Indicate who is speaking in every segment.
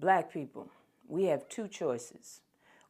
Speaker 1: Black people, we have two choices.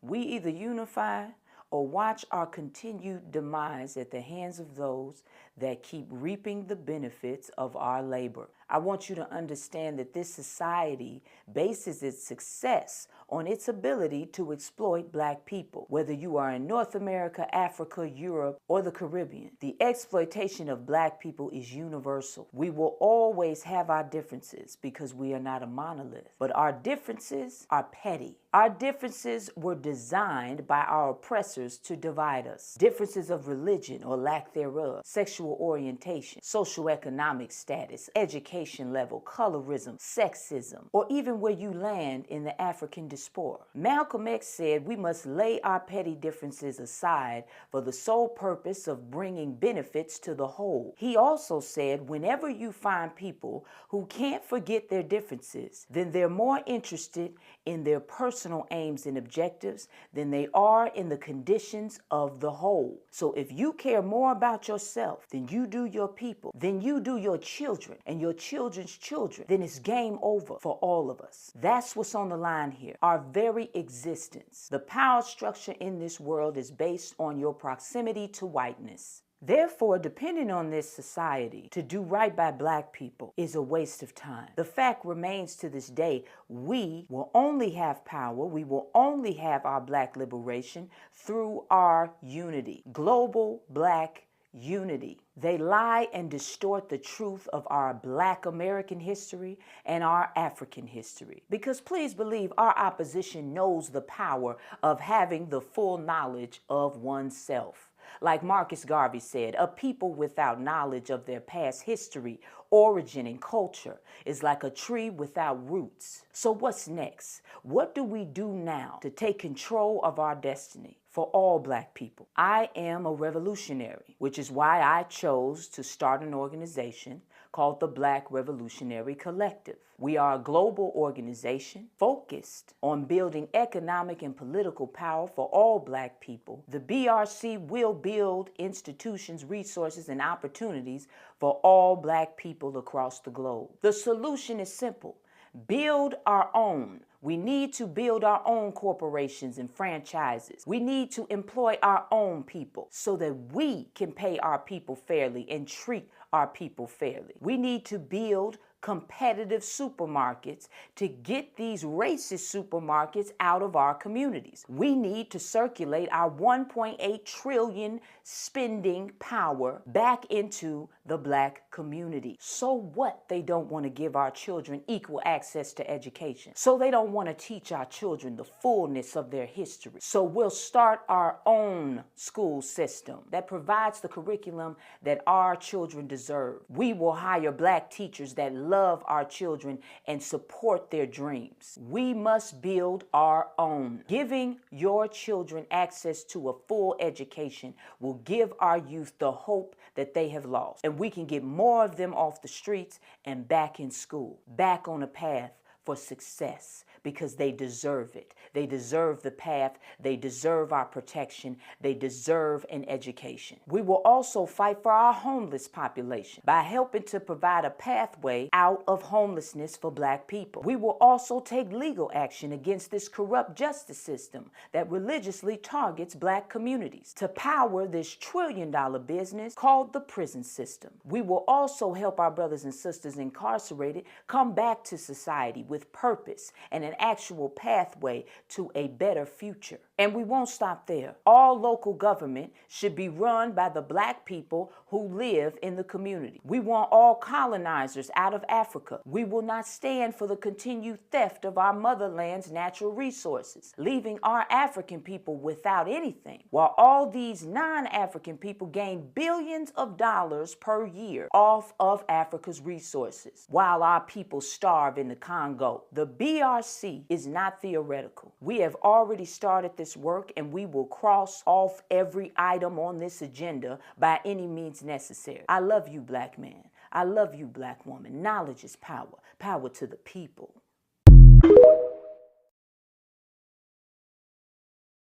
Speaker 1: We either unify or watch our continued demise at the hands of those that keep reaping the benefits of our labor. I want you to understand that this society bases its success on its ability to exploit Black people. Whether you are in North America, Africa, Europe, or the Caribbean, the exploitation of Black people is universal. We will always have our differences because we are not a monolith, but our differences are petty. Our differences were designed by our oppressors to divide us. Differences of religion or lack thereof, sexual orientation, socioeconomic status, education level, colorism, sexism, or even where you land in the African diaspora. Malcolm X said we must lay our petty differences aside for the sole purpose of bringing benefits to the whole. He also said whenever you find people who can't forget their differences, then they're more interested in their personal aims and objectives than they are in the conditions of the whole. So if you care more about yourself than you do your people, then you do your children and your children's children, then it's game over for all of us. That's what's on the line here. Our very existence. The power structure in this world is based on your proximity to whiteness. Therefore, depending on this society to do right by Black people is a waste of time. The fact remains to this day, we will only have power, we will only have our Black liberation through our unity. Global Black unity. They lie and distort the truth of our Black American history and our African history. Because please believe our opposition knows the power of having the full knowledge of oneself. Like Marcus Garvey said, a people without knowledge of their past history, origin, and culture is like a tree without roots. So what's next? What do we do now to take control of our destiny for all Black people? I am a revolutionary, which is why I chose to start an organization called the Black Revolutionary Collective. We are a global organization focused on building economic and political power for all Black people. The BRC will build institutions, resources, and opportunities for all Black people across the globe. The solution is simple. Build our own. We need to build our own corporations and franchises. We need to employ our own people so that we can pay our people fairly and treat our people fairly. We need to build competitive supermarkets to get these racist supermarkets out of our communities. We need to circulate our 1.8 trillion spending power back into the Black community. So what? They don't want to give our children equal access to education. So they don't want to teach our children the fullness of their history. So we'll start our own school system that provides the curriculum that our children deserve. We will hire Black teachers that love our children and support their dreams. We must build our own. Giving your children access to a full education will give our youth the hope that they have lost. And we can get more of them off the streets and back in school, back on a path for success, because they deserve it. They deserve the path. They deserve our protection. They deserve an education. We will also fight for our homeless population by helping to provide a pathway out of homelessness for Black people. We will also take legal action against this corrupt justice system that religiously targets Black communities to power this trillion-dollar business called the prison system. We will also help our brothers and sisters incarcerated come back to society with purpose and an actual pathway to a better future. And we won't stop there. All local government should be run by the Black people who live in the community. We want all colonizers out of Africa. We will not stand for the continued theft of our motherland's natural resources, leaving our African people without anything, while all these non-African people gain billions of dollars per year off of Africa's resources, while our people starve in the Congo. The BRC is not theoretical. We have already started this work, and we will cross off every item on this agenda by any means necessary. I love you, Black man. I love you, Black woman. Knowledge is power. Power to the people.